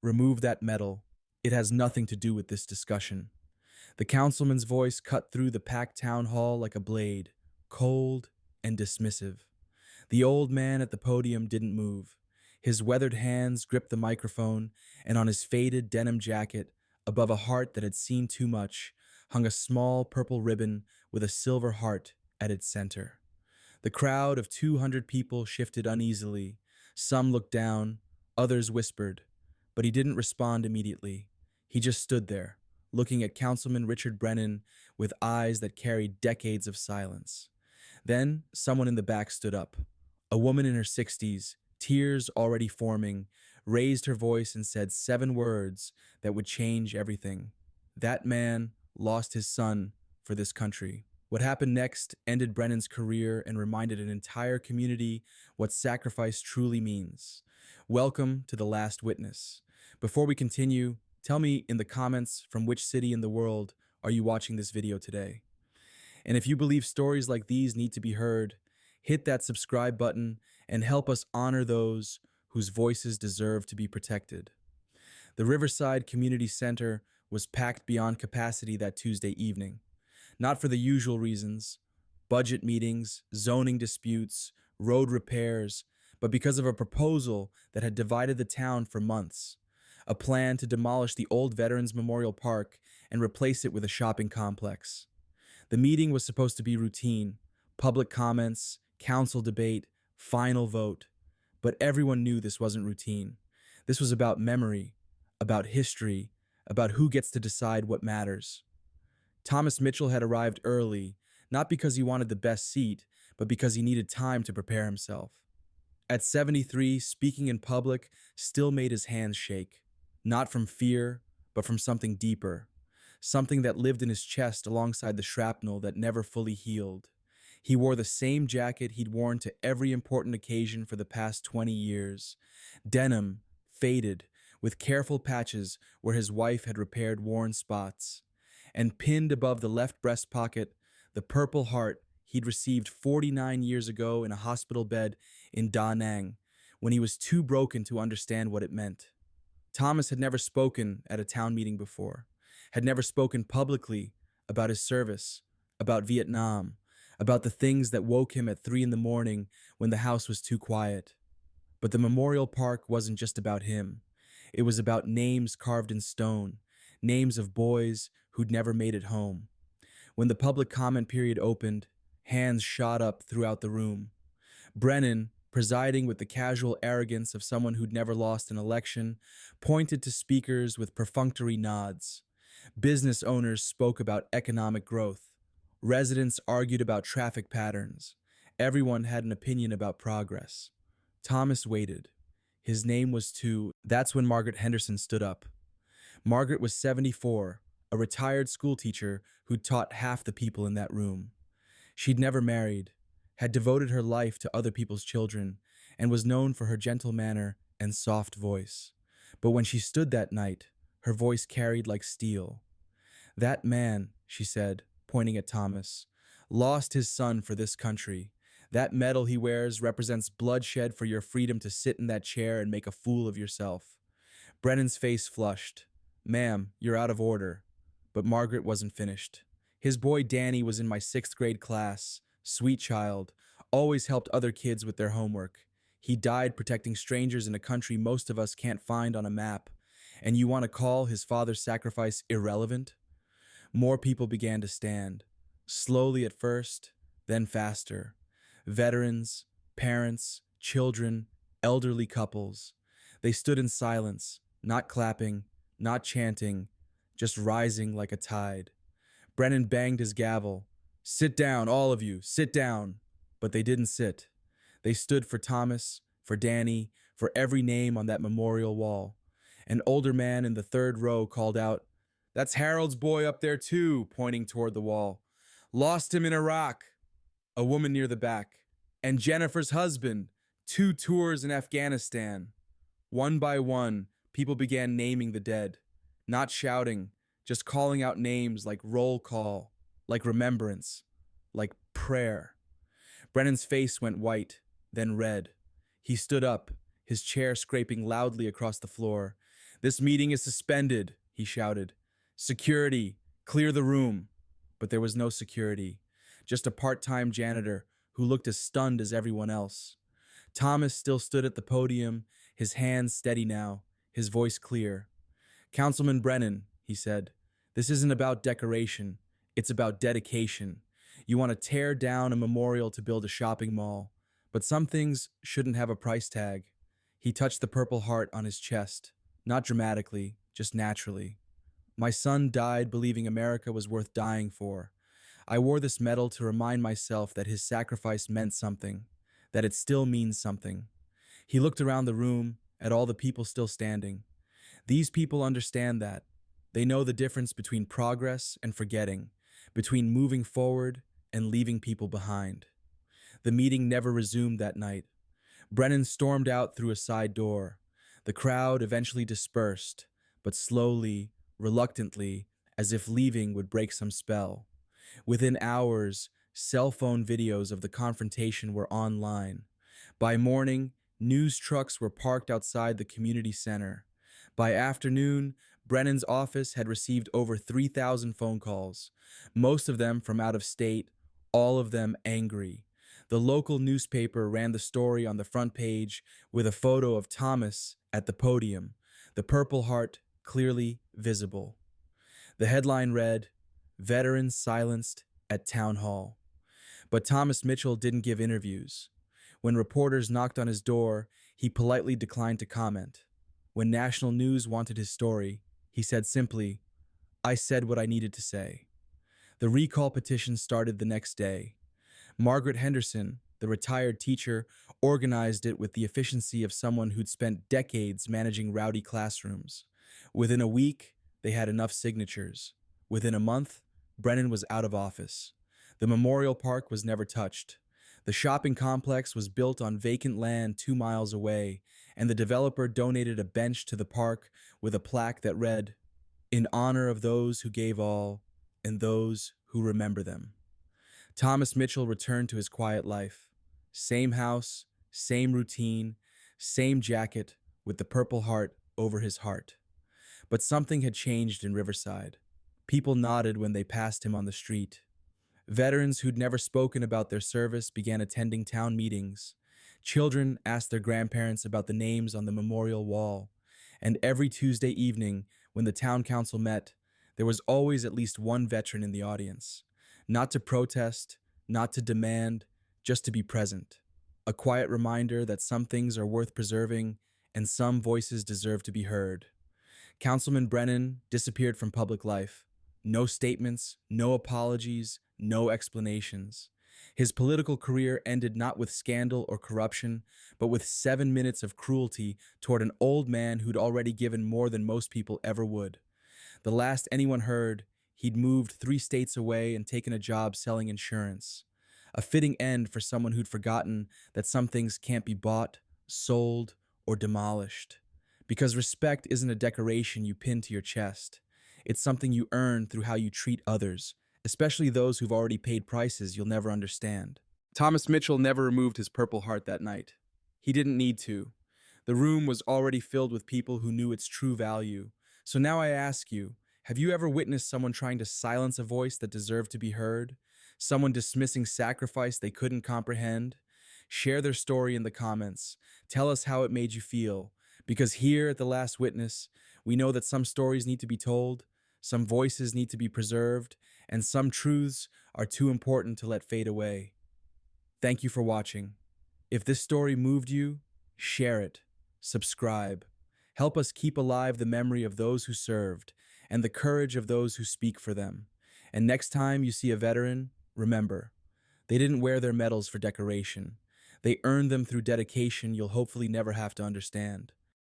Remove that medal. It has nothing to do with this discussion. The councilman's voice cut through the packed town hall like a blade, cold and dismissive. The old man at the podium didn't move. His weathered hands gripped the microphone, and on his faded denim jacket, above a heart that had seen too much, hung a small purple ribbon with a silver heart at its center. The crowd of 200 people shifted uneasily. Some looked down, others whispered, but he didn't respond immediately. He just stood there, looking at Councilman Richard Brennan with eyes that carried decades of silence. Then someone in the back stood up. A woman in her 60s, tears already forming, raised her voice and said 7 words that would change everything. That man lost his son for this country. What happened next ended Brennan's career and reminded an entire community what sacrifice truly means. Welcome to The Last Witness. Before we continue, tell me in the comments from which city in the world are you watching this video today? And if you believe stories like these need to be heard, hit that subscribe button and help us honor those whose voices deserve to be protected. The Riverside Community Center was packed beyond capacity that Tuesday evening. Not for the usual reasons, budget meetings, zoning disputes, road repairs, but because of a proposal that had divided the town for months. A plan to demolish the old Veterans Memorial Park and replace it with a shopping complex. The meeting was supposed to be routine, public comments, council debate, final vote. But everyone knew this wasn't routine. This was about memory, about history, about who gets to decide what matters. Thomas Mitchell had arrived early, not because he wanted the best seat, but because he needed time to prepare himself. At 73, speaking in public still made his hands shake, not from fear, but from something deeper, something that lived in his chest alongside the shrapnel that never fully healed. He wore the same jacket he'd worn to every important occasion for the past 20 years, denim, faded, with careful patches where his wife had repaired worn spots. And pinned above the left breast pocket, the purple heart he'd received 49 years ago in a hospital bed in Da Nang, when he was too broken to understand what it meant. Thomas had never spoken at a town meeting before, had never spoken publicly about his service, about Vietnam, about the things that woke him at 3 in the morning when the house was too quiet. But the memorial park wasn't just about him. It was about names carved in stone, names of boys who'd never made it home. When the public comment period opened, hands shot up throughout the room. Brennan, presiding with the casual arrogance of someone who'd never lost an election, pointed to speakers with perfunctory nods. Business owners spoke about economic growth. Residents argued about traffic patterns. Everyone had an opinion about progress. Thomas waited. His name was too. That's when Margaret Henderson stood up. Margaret was 74, a retired schoolteacher who'd taught half the people in that room. She'd never married, had devoted her life to other people's children, and was known for her gentle manner and soft voice. But when she stood that night, her voice carried like steel. That man, she said, pointing at Thomas, lost his son for this country. That medal he wears represents bloodshed for your freedom to sit in that chair and make a fool of yourself. Brennan's face flushed. Ma'am, you're out of order. But Margaret wasn't finished. His boy Danny was in my 6th grade class. Sweet child. Always helped other kids with their homework. He died protecting strangers in a country most of us can't find on a map. And you want to call his father's sacrifice irrelevant? More people began to stand. Slowly at first, then faster. Veterans, parents, children, elderly couples. They stood in silence, not clapping, not chanting, just rising like a tide. Brennan banged his gavel. Sit down, all of you, sit down. But they didn't sit. They stood for Thomas, for Danny, for every name on that memorial wall. An older man in the 3rd row called out, "That's Harold's boy up there too," pointing toward the wall. "Lost him in Iraq." A woman near the back. "And Jennifer's husband, 2 tours in Afghanistan." One by one, people began naming the dead, not shouting, just calling out names like roll call, like remembrance, like prayer. Brennan's face went white, then red. He stood up, his chair scraping loudly across the floor. "This meeting is suspended," he shouted. "Security, clear the room." But there was no security, just a part-time janitor who looked as stunned as everyone else. Thomas still stood at the podium, his hands steady now, his voice clear. "Councilman Brennan," he said, "this isn't about decoration, it's about dedication. You want to tear down a memorial to build a shopping mall, but some things shouldn't have a price tag." He touched the purple heart on his chest, not dramatically, just naturally. "My son died believing America was worth dying for. I wore this medal to remind myself that his sacrifice meant something, that it still means something." He looked around the room at all the people still standing. These people understand that. They know the difference between progress and forgetting, between moving forward and leaving people behind. The meeting never resumed that night. Brennan stormed out through a side door. The crowd eventually dispersed, but slowly, reluctantly, as if leaving would break some spell. Within hours, cell phone videos of the confrontation were online. By morning, news trucks were parked outside the community center. By afternoon, Brennan's office had received over 3,000 phone calls, most of them from out of state, all of them angry. The local newspaper ran the story on the front page with a photo of Thomas at the podium, the Purple Heart clearly visible. The headline read, "Veterans Silenced at Town Hall." But Thomas Mitchell didn't give interviews. When reporters knocked on his door, he politely declined to comment. When national news wanted his story, he said simply, "I said what I needed to say." The recall petition started the next day. Margaret Henderson, the retired teacher, organized it with the efficiency of someone who'd spent decades managing rowdy classrooms. Within a week, they had enough signatures. Within a month, Brennan was out of office. The memorial park was never touched. The shopping complex was built on vacant land 2 miles away, and the developer donated a bench to the park with a plaque that read, "In honor of those who gave all and those who remember them." Thomas Mitchell returned to his quiet life. Same house, same routine, same jacket with the Purple Heart over his heart. But something had changed in Riverside. People nodded when they passed him on the street. Veterans who'd never spoken about their service began attending town meetings. Children asked their grandparents about the names on the memorial wall. And every Tuesday evening, when the town council met, there was always at least one veteran in the audience. Not to protest, not to demand, just to be present. A quiet reminder that some things are worth preserving and some voices deserve to be heard. Councilman Brennan disappeared from public life. No statements, no apologies, no explanations. His political career ended not with scandal or corruption, but with 7 minutes of cruelty toward an old man who'd already given more than most people ever would. The last anyone heard, he'd moved 3 states away and taken a job selling insurance. A fitting end for someone who'd forgotten that some things can't be bought, sold, or demolished. Because respect isn't a decoration you pin to your chest. It's something you earn through how you treat others, especially those who've already paid prices you'll never understand. Thomas Mitchell never removed his Purple Heart that night. He didn't need to. The room was already filled with people who knew its true value. So now I ask you, have you ever witnessed someone trying to silence a voice that deserved to be heard? Someone dismissing sacrifice they couldn't comprehend? Share their story in the comments. Tell us how it made you feel. Because here at The Last Witness, we know that some stories need to be told, some voices need to be preserved, and some truths are too important to let fade away. Thank you for watching. If this story moved you, share it, subscribe. Help us keep alive the memory of those who served and the courage of those who speak for them. And next time you see a veteran, remember, they didn't wear their medals for decoration. They earned them through dedication you'll hopefully never have to understand.